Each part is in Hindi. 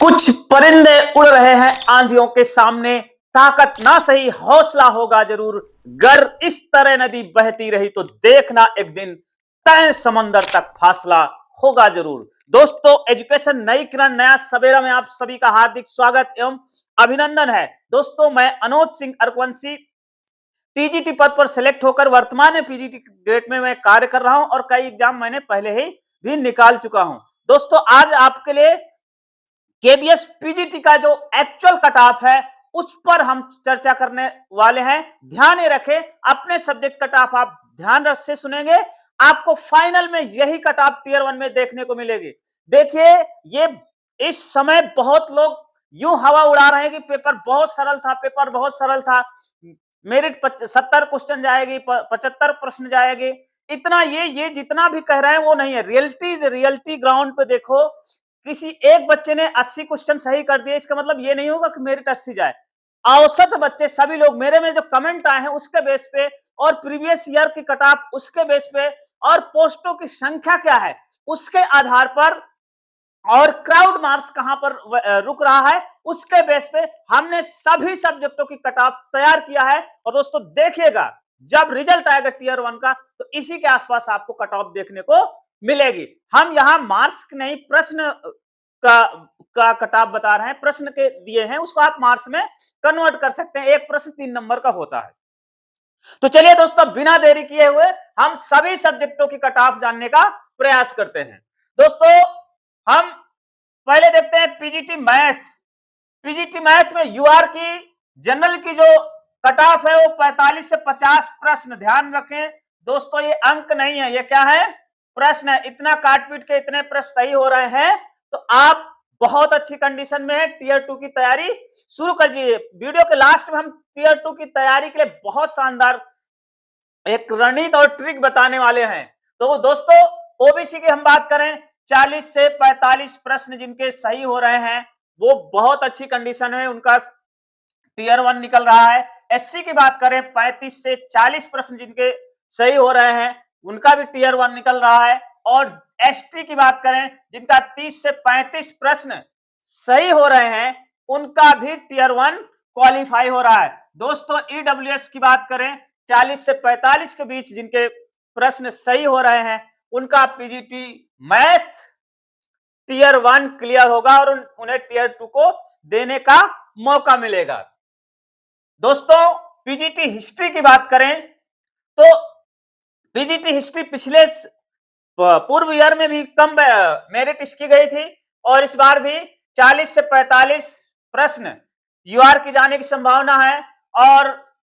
कुछ परिंदे उड़ रहे हैं आंधियों के सामने, ताकत ना सही हौसला होगा जरूर। गर इस तरह नदी बहती रही तो देखना एक दिन तय समंदर तक फासला होगा जरूर। दोस्तों, एजुकेशन नई किरण नया सवेरा में आप सभी का हार्दिक स्वागत एवं अभिनंदन है। दोस्तों, मैं अनुज सिंह अरकवंशी टीजीटी पद पर सिलेक्ट होकर वर्तमान में पीजीटी ग्रेड में मैं कार्य कर रहा हूं और कई एग्जाम मैंने पहले ही भी निकाल चुका हूं। दोस्तों, आज आपके लिए केबीएस पीजीटी का जो एक्चुअल कट ऑफ है उस पर हम चर्चा करने वाले हैं। ध्यान रखें, अपने सब्जेक्ट कट ऑफ आप ध्यान से सुनेंगे, आपको फाइनल में यही कट ऑफ टीयर 1 में देखने को मिलेगी। देखिए, ये इस समय बहुत लोग यूं हवा उड़ा रहे हैं कि पेपर बहुत सरल था, पेपर बहुत सरल था, मेरिट 70 क्वेश्चन जाएगी, 75 प्रश्न जाएगी। इतना ये जितना भी कह रहे हैं वो नहीं है। रियलिटी ग्राउंड पे देखो, किसी एक बच्चे ने 80 क्वेश्चन सही कर दिए, इसका मतलब ये नहीं होगा कि मेरिट 80 जाए। औसत बच्चे सभी लोग, मेरे में जो कमेंट आए हैं उसके बेस पे और प्रीवियस ईयर की कट ऑफ उसके बेस पे और पोस्टों की संख्या क्या है उसके आधार पर और क्राउड मार्क्स कहां पर रुक रहा है उसके बेस पे हमने सभी सब्जेक्टों की कट ऑफ तैयार किया है। और दोस्तों देखिएगा, जब रिजल्ट आएगा टीयर 1 का तो इसी के आसपास आपको कट ऑफ देखने को मिलेगी। हम यहां मार्क्स नहीं, प्रश्न का कट ऑफ बता रहे हैं, प्रश्न के दिए हैं, उसको आप मार्क्स में कन्वर्ट कर सकते हैं। एक प्रश्न 3 नंबर का होता है। तो चलिए दोस्तों, बिना देरी किए हुए हम सभी सब्जेक्टों की कट ऑफ जानने का प्रयास करते हैं। दोस्तों, हम पहले देखते हैं पीजीटी मैथ। पीजीटी मैथ में यूआर की जनरल की जो कट ऑफ है वो 45 से 50 प्रश्न। ध्यान रखें दोस्तों, ये अंक नहीं है, ये क्या है, प्रश्न है। इतना काट पीट के इतने प्रश्न सही हो रहे हैं तो आप बहुत अच्छी कंडीशन में है। टीयर 2 की तैयारी शुरू कर दीजिए। वीडियो के लास्ट में हम टीयर 2 की तैयारी के लिए बहुत शानदार एक रणनीति और ट्रिक बताने वाले हैं। तो दोस्तों, ओबीसी की हम बात करें, 40 से 45 प्रश्न जिनके सही हो रहे हैं वो बहुत अच्छी कंडीशन है, उनका टीयर 1 निकल रहा है। एससी की बात करें, 35 से 40 प्रश्न जिनके सही हो रहे हैं उनका भी टीयर 1 निकल रहा है। और एसटी की बात करें, जिनका 30 से 35 प्रश्न सही हो रहे हैं उनका भी टीयर 1 क्वालिफाई हो रहा है। दोस्तों, ईडब्ल्यूएस की बात करें, 40 से 45 के बीच जिनके प्रश्न सही हो रहे हैं उनका पीजीटी मैथ टीयर 1 क्लियर होगा और उन्हें टीयर 2 को देने का मौका मिलेगा। दोस्तों, पीजीटी हिस्ट्री की बात करें तो पीजीटी हिस्ट्री पिछले पूर्व ईयर में भी कम मेरिट इसकी गई थी और इस बार भी 40 से 45 प्रश्न यूआर की जाने की संभावना है और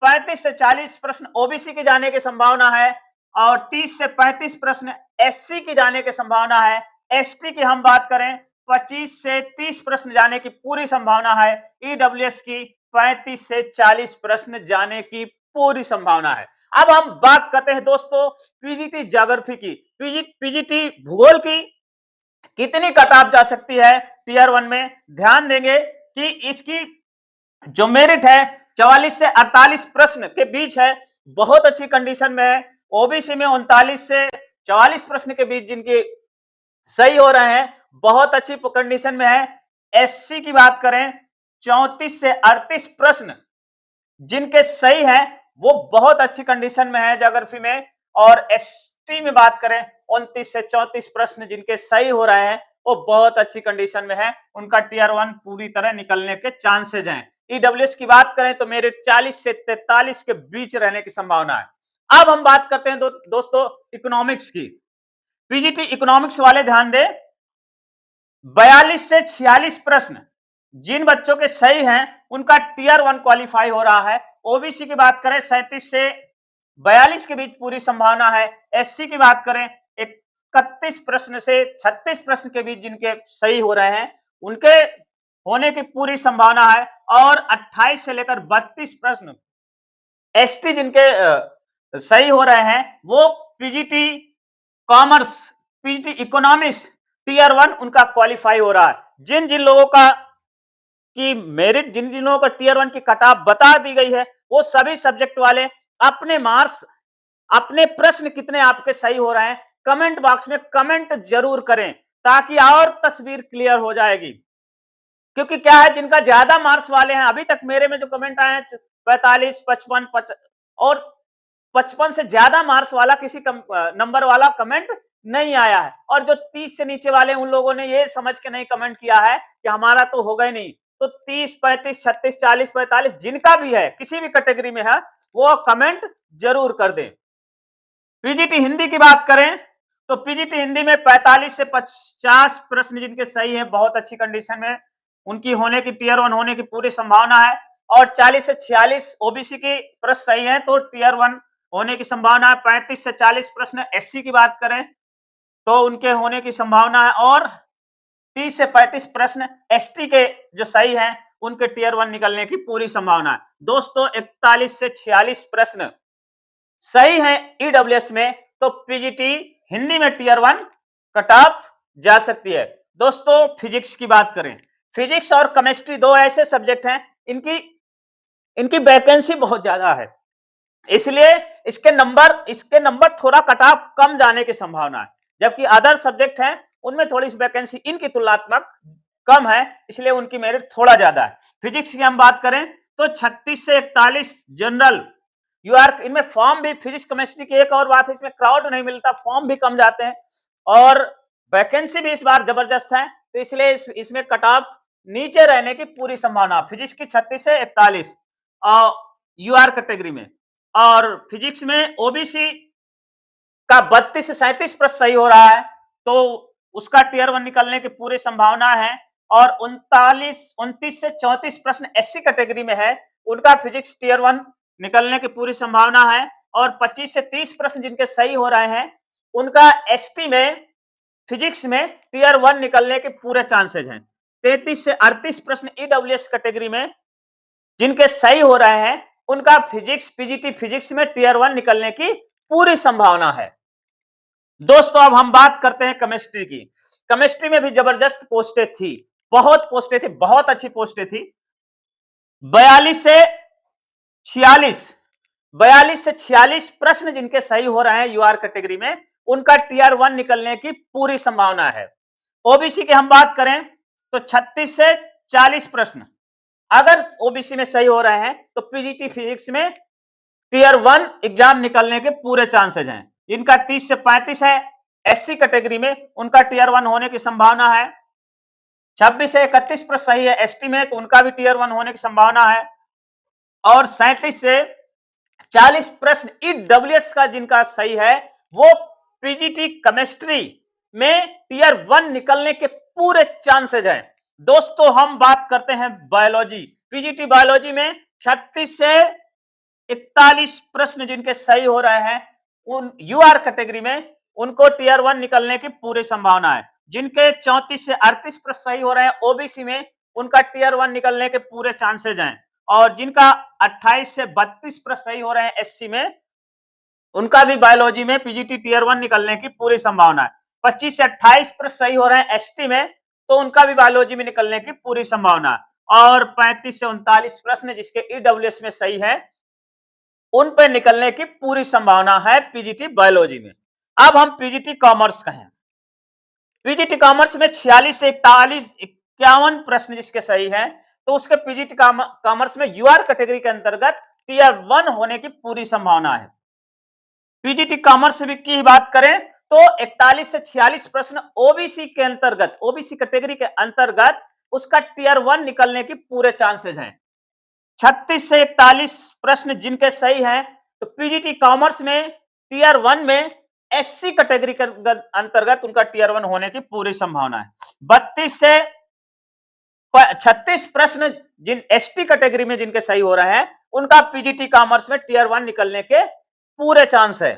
35 से 40 प्रश्न ओबीसी की जाने की संभावना है और 30 से 35 प्रश्न एससी की जाने की संभावना है। एसटी की हम बात करें, 25 से 30 प्रश्न जाने की पूरी संभावना है। ईडब्ल्यूएस की 35 से 40 प्रश्न जाने की पूरी संभावना है। अब हम बात करते हैं दोस्तों पीजीटी ज्योग्राफी की। पीजीटी भूगोल की कितनी कट ऑफ जा सकती है टीयर 1 में। ध्यान देंगे कि इसकी जो मेरिट है 44 से 48 प्रश्न के बीच है, बहुत अच्छी कंडीशन में है। ओबीसी में 39 से 44 प्रश्न के बीच जिनके सही हो रहे हैं बहुत अच्छी कंडीशन में है। एससी की बात करें, 34 से 38 प्रश्न जिनके सही हैं वो बहुत अच्छी कंडीशन में है ज्योग्राफी में। और एसटी में बात करें, 29 से 34 प्रश्न जिनके सही हो रहे हैं वो बहुत अच्छी कंडीशन में है, उनका टीयर 1 पूरी तरह निकलने के चांसेज हैं। ईडब्ल्यूएस की बात करें तो मेरे 40 से 43 के बीच रहने की संभावना है। अब हम बात करते हैं दोस्तों इकोनॉमिक्स की। पीजीटी इकोनॉमिक्स वाले ध्यान दें, 42 से 46 प्रश्न जिन बच्चों के सही हैं उनका टीयर 1 क्वालिफाई हो रहा है। ओबीसी की बात करें, 37 से 42 के बीच पूरी संभावना है। एससी की बात करें, 31 प्रश्न से 36 प्रश्न के बीच जिनके सही हो रहे हैं उनके होने की पूरी संभावना है। और 28 से लेकर 32 प्रश्न एसटी जिनके सही हो रहे हैं वो PGT commerce, PGT economics tier 1 उनका क्वालिफाई हो रहा है। जिन जिन लोगों का की मेरिट, जिन जिन लोगों का टीयर 1 की कट ऑफ बता दी गई है वो सभी सब्जेक्ट वाले अपने मार्क्स, अपने प्रश्न कितने आपके सही हो रहे हैं कमेंट बॉक्स में कमेंट जरूर करें ताकि और तस्वीर क्लियर हो जाएगी। क्योंकि क्या है, जिनका ज्यादा मार्क्स वाले हैं, अभी तक मेरे में जो कमेंट आए हैं 45, 55 और 55 से ज्यादा मार्क्स वाला किसी नंबर वाला कमेंट नहीं आया है। और जो 30 से नीचे वाले उन लोगों ने ये समझ के नहीं कमेंट किया है कि हमारा तो होगा ही नहीं। तो 30, 35, 36, 40, 45 जिनका भी है, किसी भी कैटेगरी में है, वो कमेंट जरूर कर दें। पीजीटी हिंदी की बात करें तो पीजीटी हिंदी में 45 से 50 प्रश्न जिनके सही है, बहुत अच्छी कंडीशन में उनकी होने की, टीयर 1 होने की पूरी संभावना है। और 40 से 46 ओबीसी की प्रश्न सही है तो टीयर 1 होने की संभावना है। 35 से 40 प्रश्न एससी की बात करें तो उनके होने की संभावना है। और 30 से 35 प्रश्न एसटी के जो सही हैं उनके टीयर 1 निकलने की पूरी संभावना है। दोस्तों 41 से 46 प्रश्न सही है ईडब्ल्यूएस में, तो पीजीटी हिंदी में टीयर 1 कट ऑफ जा सकती है। दोस्तों फिजिक्स की बात करें, फिजिक्स और केमिस्ट्री दो ऐसे सब्जेक्ट हैं, इनकी वैकेंसी बहुत ज्यादा है, इसलिए इसके नंबर थोड़ा कट ऑफ कम जाने की संभावना है। जबकि अदर सब्जेक्ट हैं उनमें थोड़ी वैकेंसी इनकी तुलनात्मक कम है, इसलिए उनकी मेरिट थोड़ा ज्यादा है। फिजिक्स की हम बात करें तो 36 से 41 जनरल यूआर, इनमें फॉर्म भी, फिजिक्स केमिस्ट्री की एक और बात है, इसमें क्राउड नहीं मिलता, फॉर्म भी कम जाते हैं और वैकेंसी भी इस बार जबरदस्त है, तो इसलिए इसमें कट ऑफ नीचे रहने की पूरी संभावना। फिजिक्स की 36 से 41 यूआर कैटेगरी में, और फिजिक्स में ओबीसी का 32 से 37 प्रश्न सही हो रहा है तो उसका टीयर 1 निकलने की पूरी संभावना है। और 29 से 34 प्रश्न एससी कैटेगरी में है, उनका फिजिक्स टीयर 1 निकलने की पूरी संभावना है। और 25 से 30 प्रश्न जिनके सही हो रहे हैं उनका एसटी में फिजिक्स में टीयर 1 निकलने के पूरे चांसेज हैं। 33 से 38 प्रश्न ईडब्ल्यूएस कैटेगरी में जिनके सही हो रहे हैं उनका फिजिक्स, पीजीटी फिजिक्स में टीयर 1 निकलने की पूरी संभावना है। दोस्तों अब हम बात करते हैं केमिस्ट्री की। केमिस्ट्री में भी जबरदस्त पोस्टें थी, बहुत पोस्टें थी, बहुत अच्छी पोस्टें थी। 42 से 46 प्रश्न जिनके सही हो रहे हैं यूआर कैटेगरी में, उनका टीयर 1 निकलने की पूरी संभावना है। ओबीसी की हम बात करें तो 36 से 40 प्रश्न अगर ओबीसी में सही हो रहे हैं तो पीजीटी फिजिक्स में टीयर 1 एग्जाम निकलने के पूरे चांसेज हैं। इनका 30 से 35 है एससी कैटेगरी में, उनका टीयर 1 होने की संभावना है। 26 से 31 प्रश्न सही है एसटी में, तो उनका भी टीयर 1 होने की संभावना है। और 37 से 40 प्रश्न ईडब्ल्यूएस का जिनका सही है वो पीजीटी केमिस्ट्री में टीयर 1 निकलने के पूरे चांसेज हैं। दोस्तों हम बात करते हैं बायोलॉजी, पीजीटी बायोलॉजी में 36 से 41 प्रश्न जिनके सही हो रहे हैं उन यूआर कैटेगरी में, उनको टीयर 1 निकलने की पूरी संभावना है। जिनके 34 से 38 प्रश्न सही हो रहे हैं ओबीसी में, उनका टीयर 1 निकलने के पूरे चांसेज हैं। और जिनका 28 से 32 प्रश्न सही हो रहे हैं एससी में, उनका भी बायोलॉजी में पीजीटी टीयर 1 निकलने की पूरी संभावना है। 25 से 28 प्रश्न सही हो रहे हैं एसटी में, तो उनका भी बायोलॉजी में निकलने की पूरी संभावना है। और 35 से 39 प्रश्न जिसके ईडब्ल्यूएस में सही है उन पे निकलने की पूरी संभावना है पीजीटी बायोलॉजी में। अब हम पीजीटी कॉमर्स कहें, पीजीटी कॉमर्स में 46 से 51 प्रश्न जिसके सही है, तो उसके पीजीटी कॉमर्स में यूआर कैटेगरी के अंतर्गत टीयर 1 होने की पूरी संभावना है। पीजीटी कॉमर्स की बात करें तो 41 से 46 प्रश्न ओबीसी के अंतर्गत, ओबीसी कैटेगरी के अंतर्गत उसका टीयर 1 निकलने की पूरे चांसेस हैं। 36 से 41 प्रश्न जिनके सही हैं, तो पीजीटी कॉमर्स में टीयर 1 में एससी कैटेगरी के अंतर्गत उनका टीयर 1 होने की पूरी संभावना है। 32 से 36 प्रश्न जिन एसटी कैटेगरी में जिनके सही हो रहे हैं उनका पीजीटी कॉमर्स में टीयर 1 निकलने के पूरे चांस है।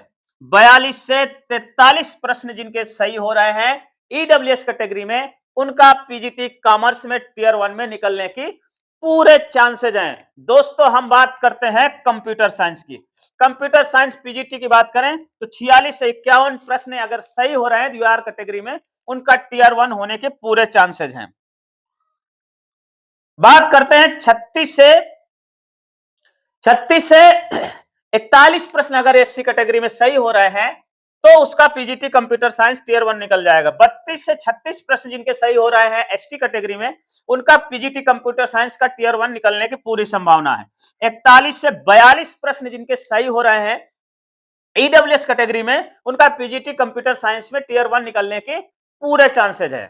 42 से 43 प्रश्न जिनके सही हो रहे हैं ईडब्ल्यूएस कैटेगरी में, उनका पीजीटी कॉमर्स में टीयर 1 में निकलने की पूरे चांसेज हैं। दोस्तों हम बात करते हैं कंप्यूटर साइंस की। कंप्यूटर साइंस पीजीटी की बात करें तो 46 से 51 प्रश्न अगर सही हो रहे हैं यूआर कैटेगरी में, उनका टीयर 1 होने के पूरे चांसेज हैं। बात करते हैं 36 से 41 प्रश्न अगर एससी कैटेगरी में सही हो रहे हैं तो उसका पीजीटी कंप्यूटर साइंस टीयर 1 निकल जाएगा। 32 से 36 प्रश्न जिनके सही हो रहे हैं एसटी कैटेगरी में, उनका पीजीटी कंप्यूटर साइंस का टीयर 1 निकलने की पूरी संभावना है। 41 से 42 प्रश्न जिनके सही हो रहे हैं ईडब्ल्यूएस कैटेगरी में, उनका पीजीटी कंप्यूटर साइंस में टीयर 1 निकलने के पूरे चांसेज है।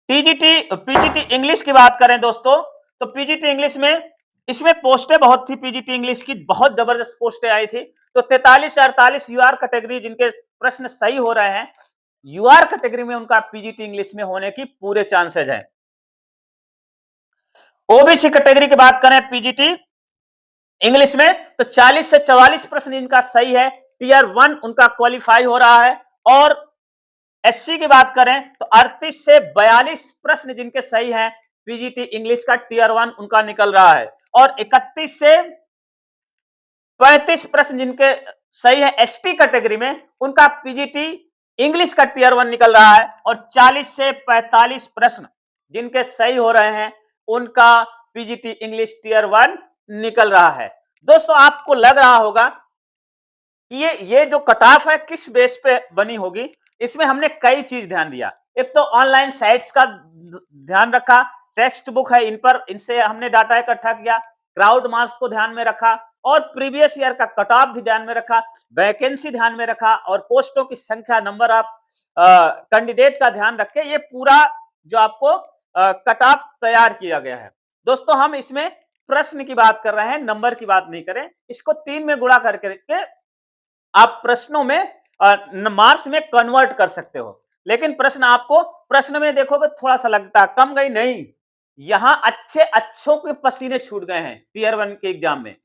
पीजीटी इंग्लिश की बात करें दोस्तों, तो पीजीटी इंग्लिश में इसमें पोस्टें बहुत थी, पीजीटी इंग्लिश की बहुत जबरदस्त पोस्टें आई थी। तो 43 से 48 यूआर कैटेगरी जिनके प्रश्न सही हो रहे हैं, यूआर कैटेगरी में उनका पीजीटी इंग्लिश में होने की पूरे चांसेज है। ओबीसी कैटेगरी की बात करें पीजीटी इंग्लिश में, तो 40 से 44 प्रश्न इनका सही है, टीयर 1 उनका क्वालिफाई हो रहा है। और एससी की बात करें तो 38 से 42 प्रश्न जिनके सही हैं, पीजीटी इंग्लिश का टीयर 1 उनका निकल रहा है। और 31 से 35 प्रश्न जिनके सही है एसटी कैटेगरी में, उनका पीजीटी इंग्लिश का टीयर 1 निकल रहा है। और 40 से 45 प्रश्न जिनके सही हो रहे हैं, उनका पीजीटी इंग्लिश टीयर 1 निकल रहा है। दोस्तों आपको लग रहा होगा कि ये जो कट ऑफ है किस बेस पे बनी होगी, इसमें हमने कई चीज ध्यान दिया। एक तो ऑनलाइन साइट्स का ध्यान रखा, टेक्स्ट बुक है इन पर, इनसे हमने डाटा इकट्ठा किया, क्राउड मार्क्स को ध्यान में रखा, और प्रीवियस ईयर का कट ऑफ भी ध्यान में रखा, वैकेंसी ध्यान में रखा, और पोस्टों की संख्या, नंबर ऑफ कैंडिडेट का ध्यान रख के ये पूरा जो आपको कट ऑफ तैयार किया गया है। दोस्तों हम इसमें प्रश्न की बात कर रहे हैं, नंबर की बात नहीं करें। इसको 3 में गुणा करके आप प्रश्नों में मार्क्स में कन्वर्ट कर सकते हो। लेकिन प्रश्न में देखोगे थोड़ा सा लगता है कम गई, नहीं, यहां अच्छों के पसीने छूट गए हैं टीयर 1 के एग्जाम में।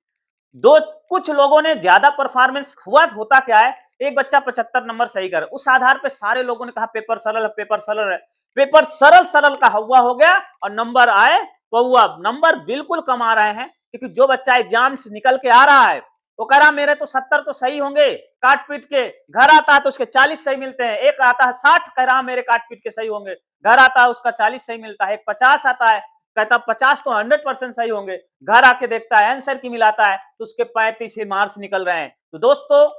कुछ लोगों ने ज्यादा परफॉर्मेंस होता क्या है, एक बच्चा 75 नंबर सही कर, उस आधार पे सारे लोगों ने कहा पेपर सरल है, पेपर सरल है। पेपर सरल का हवा हो गया और नंबर आए पौआ। नंबर बिल्कुल कम आ रहे हैं, क्योंकि जो बच्चा एग्जाम से निकल के आ रहा है वो कह रहा मेरे तो 70 तो सही होंगे काट पीट के, घर आता है तो उसके 40 सही मिलते हैं। एक आता है 60 कह रहा मेरे काट पीट के सही होंगे, घर आता है उसका 40 सही मिलता है। एक 50 आता है कहता 50 तो 100% सही होंगे, घर आके देखता है आंसर की मिलाता है तो उसके 35 ही मार्क्स निकल रहे हैं। तो दोस्तों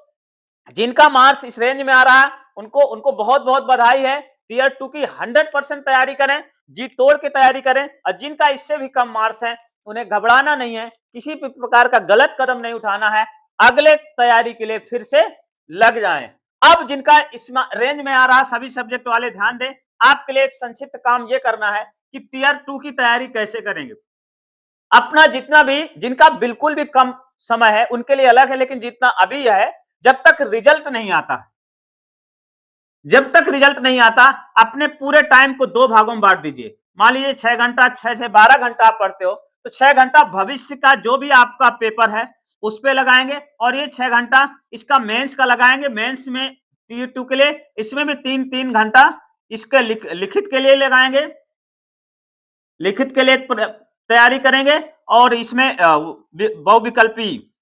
जिनका मार्क्स इस रेंज में आ रहा है उनको बहुत बहुत बधाई है। टीयर 2 की 100% तैयारी करें, जी तोड़ के तैयारी करें। और जिनका इससे भी कम मार्क्स है उन्हें घबराना नहीं है, किसी भी प्रकार का गलत कदम नहीं उठाना है, अगले तैयारी के लिए फिर से लग जाएं। अब जिनका इस रेंज में आ रहा सभी सब्जेक्ट वाले ध्यान दें, आपके लिए एक संक्षिप्त काम यह करना है कि टीयर 2 की तैयारी कैसे करेंगे। अपना जितना भी, जिनका बिल्कुल भी कम समय है उनके लिए अलग है, लेकिन जितना अभी है, जब तक रिजल्ट नहीं आता, अपने पूरे टाइम को 2 भागों में बांट दीजिए। मान लीजिए 6 घंटा 12 घंटा आप पढ़ते हो, तो 6 घंटा भविष्य का जो भी आपका पेपर है उस पे लगाएंगे, और ये 6 घंटा इसका मेंस का लगाएंगे। मेंस में टीयर 2 के लिए इसमें भी 3 घंटा इसके लिखित के लिए लगाएंगे, लिखित के लिए तैयारी करेंगे। और इसमें बहुविकल्पी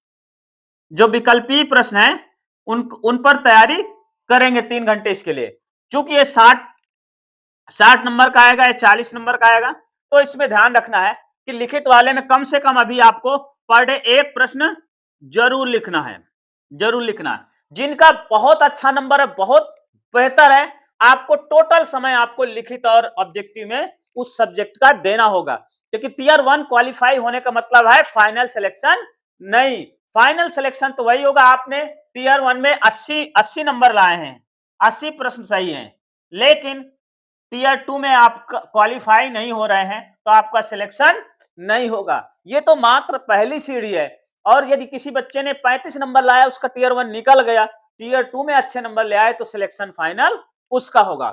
जो विकल्पीय प्रश्न है उन पर तैयारी करेंगे 3 घंटे इसके लिए। चूंकि ये 60 नंबर का आएगा या 40 नंबर का आएगा, तो इसमें ध्यान रखना है कि लिखित वाले में कम से कम अभी आपको पर डे एक प्रश्न जरूर लिखना है, जरूर लिखना है। जिनका बहुत अच्छा नंबर है, बहुत बेहतर है, आपको टोटल समय आपको लिखित और ऑब्जेक्टिव में उस सब्जेक्ट का देना होगा, क्योंकि टीयर 1 क्वालिफाई होने का मतलब है फाइनल सिलेक्शन नहीं। फाइनल सिलेक्शन तो वही होगा आपने टीयर 1 में 80 नंबर लाए हैं, 80 प्रश्न सही हैं, लेकिन टीयर 2 में आप क्वालिफाई नहीं हो रहे हैं तो आपका सिलेक्शन नहीं होगा। ये तो मात्र पहली सीढ़ी है। और यदि किसी बच्चे ने 35 नंबर लाया, उसका टीयर 1 निकल गया, टीयर 2 में अच्छे नंबर ले आए तो सिलेक्शन फाइनल उसका होगा।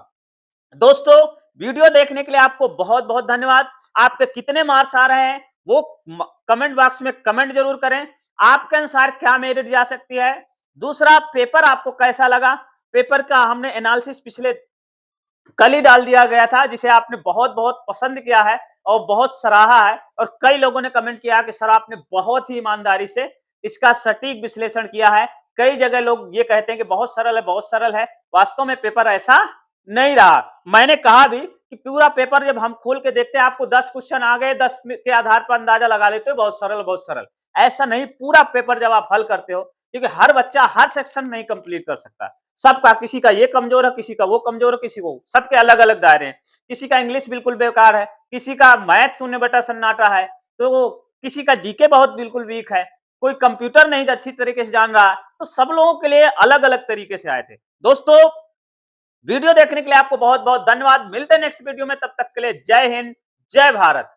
दोस्तों वीडियो देखने के लिए आपको बहुत बहुत धन्यवाद। आपके कितने मार्क्स आ रहे हैं वो कमेंट बॉक्स में कमेंट जरूर करें। आपके अनुसार क्या मेरिट जा सकती है। दूसरा, पेपर आपको कैसा लगा। पेपर का हमने एनालिसिस पिछले कल ही डाल दिया गया था, जिसे आपने बहुत बहुत पसंद किया है और बहुत सराहा है। और कई लोगों ने कमेंट किया कि सर आपने बहुत ही ईमानदारी से इसका सटीक विश्लेषण किया है। कई जगह लोग ये कहते हैं कि बहुत सरल है, बहुत सरल है। वास्तव में पेपर ऐसा नहीं रहा। मैंने कहा भी कि पूरा पेपर जब हम खोल के देखते हैं, आपको 10 क्वेश्चन आ गए, 10 के आधार पर अंदाजा लगा लेते हो बहुत सरल, बहुत सरल। ऐसा नहीं, पूरा पेपर जब आप हल करते हो, क्योंकि हर बच्चा हर सेक्शन नहीं कंप्लीट कर सकता। सबका, किसी का ये कमजोर है, किसी का वो कमजोर है, किसी को, सबके अलग अलग दायरे हैं। किसी का इंग्लिश बिल्कुल बेकार है, किसी का मैथ शून्य बटा सन्नाटा है, तो किसी का जीके बहुत बिल्कुल वीक है, कोई कंप्यूटर नहीं अच्छी तरीके से जान रहा है। तो सब लोगों के लिए अलग अलग तरीके से आए थे। दोस्तों, वीडियो देखने के लिए आपको बहुत बहुत धन्यवाद। मिलते हैं नेक्स्ट वीडियो में, तब तक के लिए जय हिंद, जय भारत।